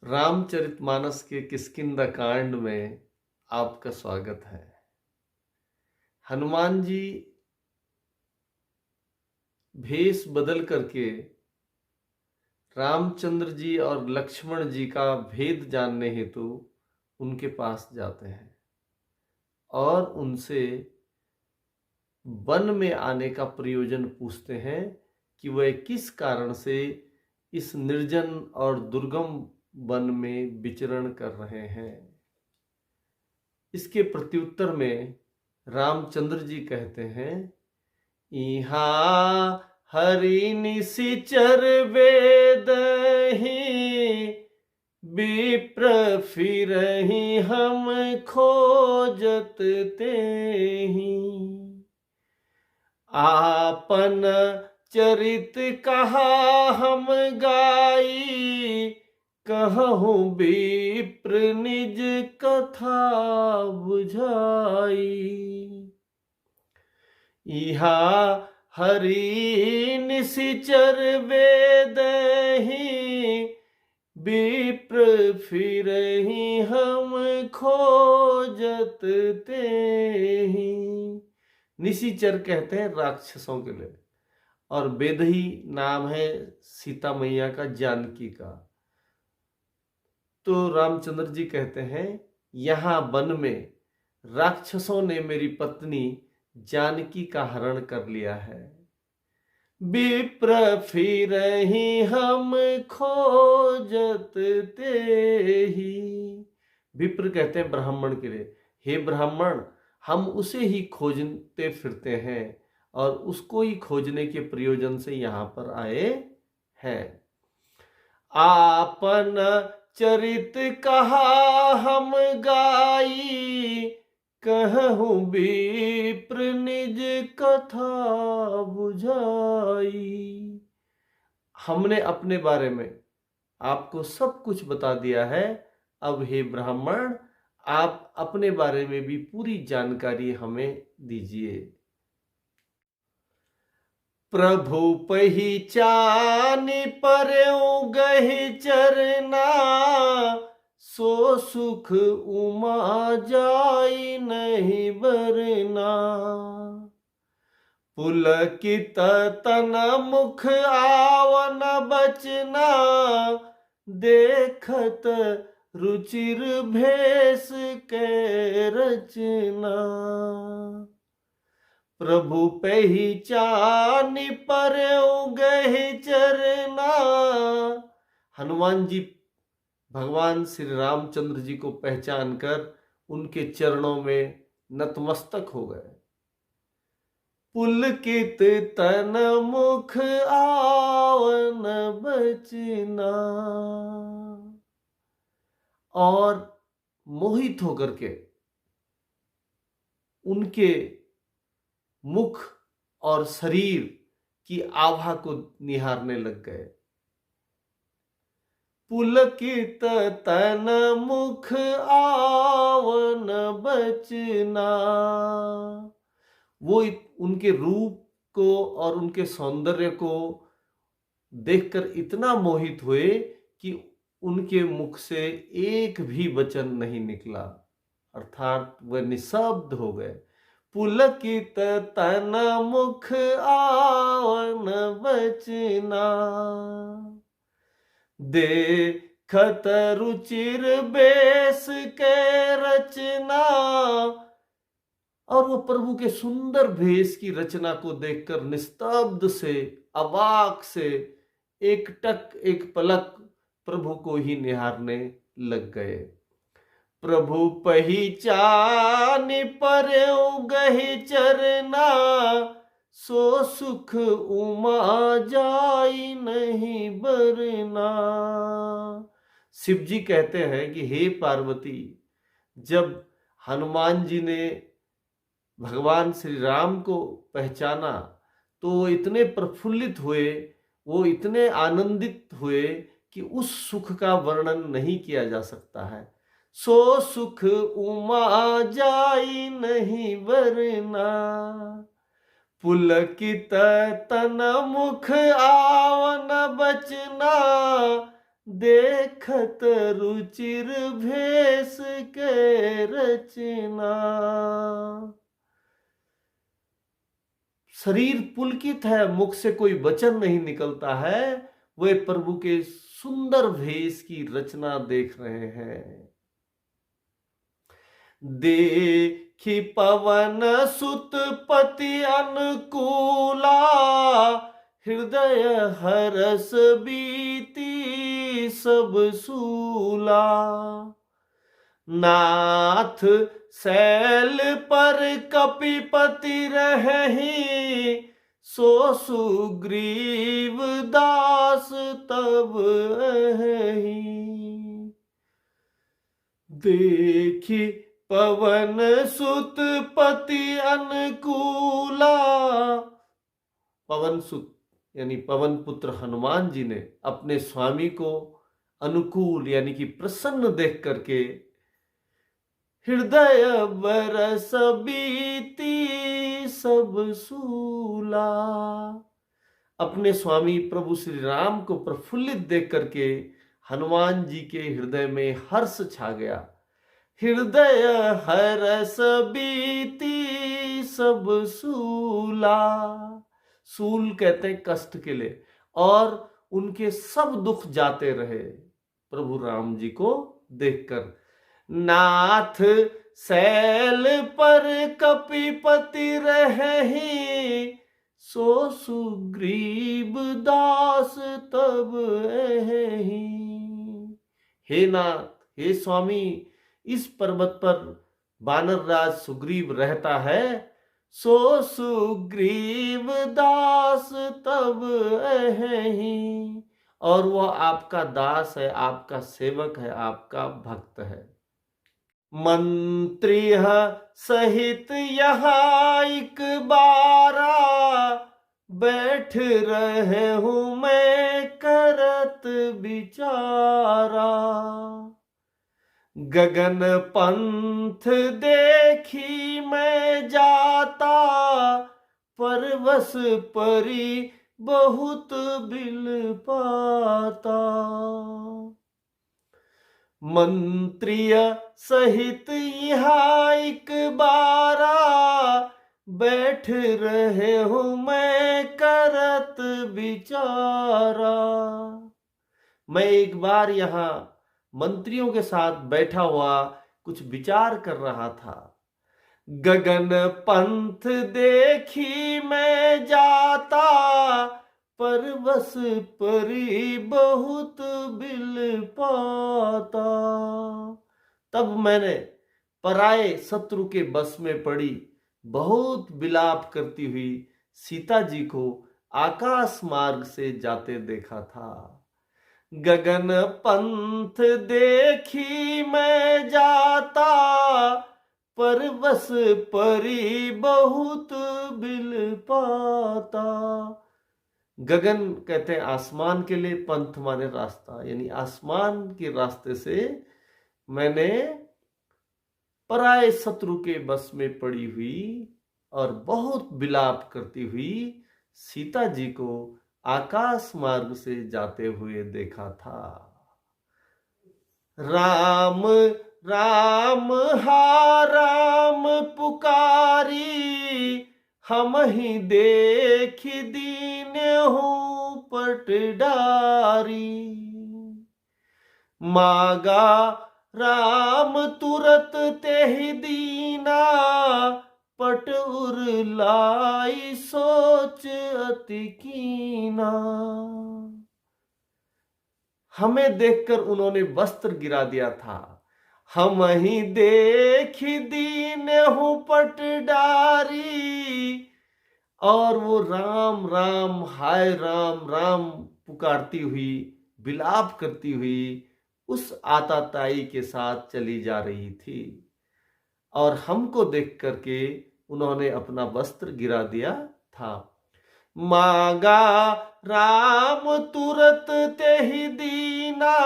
रामचरितमानस के किष्किंधा कांड में आपका स्वागत है। हनुमान जी भेष बदल करके रामचंद्र जी और लक्ष्मण जी का भेद जानने हेतु उनके पास जाते हैं और उनसे वन में आने का प्रयोजन पूछते हैं कि वह किस कारण से इस निर्जन और दुर्गम वन में विचरण कर रहे हैं। इसके प्रत्युत्तर में रामचंद्र जी कहते हैं, इहाँ हरि निशिचर वेदहि विप्र फिरहि हम खोजत तेहि। आपन चरित कहा हम गाई, कहूँ विप्र निज कथा बुझाई। इहा हरि निशिचर वेदहि विप्र फिरहि हम खोजत तेहि। निशिचर कहते हैं राक्षसों के लिए, और वेदही नाम है सीता मैया का, जानकी का। तो रामचंद्र जी कहते हैं, यहाँ वन में राक्षसों ने मेरी पत्नी जानकी का हरण कर लिया है। विप्र फिरहि हम खोजत तेहि। विप्र कहते हैं ब्राह्मण के लिए, हे ब्राह्मण, हम उसे ही खोजते फिरते हैं और उसको ही खोजने के प्रयोजन से यहाँ पर आए हैं। आपन चरित कहा हम गाई, कहूँ विप्र निज कथा बुझाई। हमने अपने बारे में आपको सब कुछ बता दिया है। अब हे ब्राह्मण, आप अपने बारे में भी पूरी जानकारी हमें दीजिए। प्रभु पहिचानि परऊ गहि चरना, सो सुख उमा जाई नहीं बरना। पुलकित तन मुख आवन बचना, देखत रुचिर भेष के रचना। प्रभु पहिचानि परऊ गहि चरना। हनुमान जी भगवान श्री रामचंद्र जी को पहचान कर उनके चरणों में नतमस्तक हो गए। पुलकित तन मुख आवन बचना, और मोहित होकर के उनके मुख और शरीर की आभा को निहारने लग गए। पुलकित तन मुख आवन बचना। वो उनके रूप को और उनके सौंदर्य को देखकर इतना मोहित हुए कि उनके मुख से एक भी वचन नहीं निकला, अर्थात वह निशब्द हो गए। पुलकित तन मुख आवन बचना, देखत रुचिर बेस के रचना। और वो प्रभु के सुंदर भेष की रचना को देखकर निस्तब्ध से, अवाक से, एक टक एक पलक प्रभु को ही निहारने लग गए। प्रभु पहिचानि परऊ गहि चरना, सो सुख उमा जाई नहीं बरना। शिव जी कहते हैं कि हे पार्वती, जब हनुमान जी ने भगवान श्री राम को पहचाना तो वो इतने प्रफुल्लित हुए, वो इतने आनंदित हुए कि उस सुख का वर्णन नहीं किया जा सकता है। सो सुख उमा जाई नहीं वरना, पुलकित तन मुख आवन बचना, देखत रुचिर भेष के रचना। शरीर पुलकित है, मुख से कोई वचन नहीं निकलता है, वे प्रभु के सुंदर भेष की रचना देख रहे हैं। देखी पवन सुत पति अनुकूला, हृदय हरस बीती सब सूला। नाथ शैल पर कपिपति रहहि, सो सुग्रीव दास तब अहि। देखी पवन सुत पति अनुकूला, पवन सुत यानी पवन पुत्र हनुमान जी ने अपने स्वामी को अनुकूल यानी कि प्रसन्न देख करके हृदय बरस बीती सब सूला, अपने स्वामी प्रभु श्री राम को प्रफुल्लित देख करके हनुमान जी के हृदय में हर्ष छा गया। हृदय हरस बीती सब सूला, सूल कहते हैं कष्ट के लिए, और उनके सब दुख जाते रहे प्रभु राम जी को देखकर। नाथ शैल पर कपिपति रहहि, सो सुग्रीव दास तब अहि। हे नाथ, हे स्वामी, इस पर्वत पर वानर राज सुग्रीव रहता है, सो सुग्रीव दास तब अहि, और वह आपका दास है, आपका सेवक है, आपका भक्त है। मंत्री सहित यहाँ एक बारा, बैठ रहे हूं मैं करत विचारा। गगन पंथ देखी मैं जाता, परवश परी बहुत बिल पाता। मंत्रिय सहित यहाँ एक बारा, बैठ रहे हूं मैं करत विचारा। मैं एक बार यहाँ मंत्रियों के साथ बैठा हुआ कुछ विचार कर रहा था। गगन पंथ देखी मैं जाता, परवश परी बहुत बिल पाता। तब मैंने पराये शत्रु के बस में पड़ी बहुत विलाप करती हुई सीता जी को आकाश मार्ग से जाते देखा था। गगन पंथ देखी मैं जाता, परवश परी बहुत बिल पाता। गगन कहते हैं आसमान के लिए, पंथ माने रास्ता, यानी आसमान के रास्ते से मैंने पराये शत्रु के बस में पड़ी हुई और बहुत विलाप करती हुई सीता जी को आकाश मार्ग से जाते हुए देखा था। राम राम हा राम पुकारी, हम ही देख दीन हूँ पटडारी। मागा राम तुरत तेहि दीना, पट उर लाई सोच अति कीना। हमें देखकर उन्होंने वस्त्र गिरा दिया था। हम ही देख दीन हूँ पटडारी, और वो राम राम हाय राम राम पुकारती हुई विलाप करती हुई उस आताताई के साथ चली जा रही थी, और हमको देख करके उन्होंने अपना वस्त्र गिरा दिया था। मांगा राम तुरत तेहि दीना,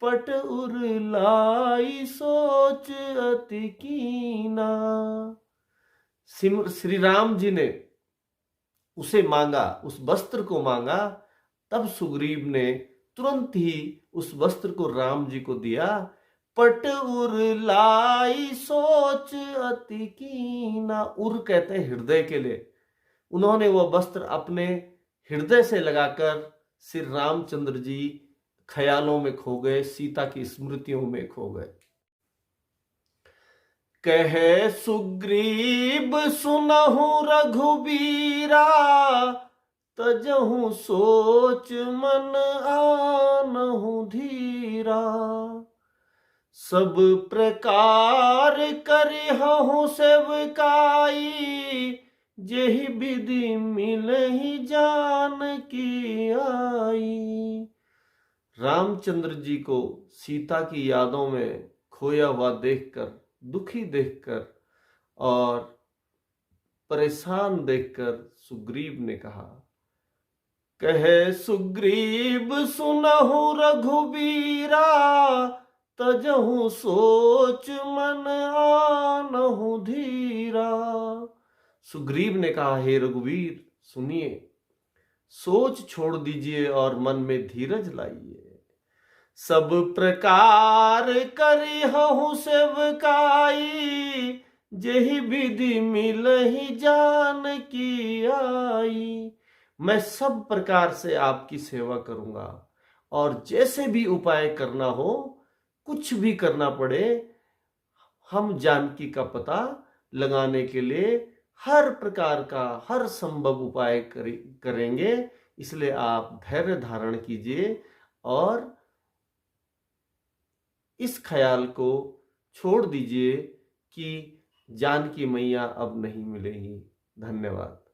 पट उर लाई सोच अति कीना। श्री राम जी ने उसे मांगा, उस वस्त्र को मांगा, तब सुग्रीव ने तुरंत ही उस वस्त्र को राम जी को दिया। पट उर लाई सोच अति कीना, उर कहते हैं हृदय के लिए। उन्होंने वह वस्त्र अपने हृदय से लगाकर श्री रामचंद्र जी ख्यालों में खो गए, सीता की स्मृतियों में खो गए। कहे सुग्रीव सुनहु रघुबीरा, तजहु सोच मन आनहु धीरा। सब प्रकार करिहु सेवकाई, जेहि विधि मिलहि जानकी आई। रामचंद्र जी को सीता की यादों में खोया हुआ देखकर, दुखी देखकर और परेशान देखकर सुग्रीव ने कहा, कहे सुग्रीव सुनहु रघुबीरा, तजहु सोच मन आनहु धीरा। सुग्रीव ने कहा, हे रघुवीर सुनिए, सोच छोड़ दीजिए और मन में धीरज लाइए। सब प्रकार करिहु सेवकाई, जेहि विधि मिलहि जानकी आई। मैं सब प्रकार से आपकी सेवा करूंगा और जैसे भी उपाय करना हो, कुछ भी करना पड़े, हम जानकी का पता लगाने के लिए हर प्रकार का हर संभव उपाय करेंगे। इसलिए आप धैर्य धारण कीजिए और इस ख्याल को छोड़ दीजिए कि जानकी मैया अब नहीं मिलेंगी। धन्यवाद।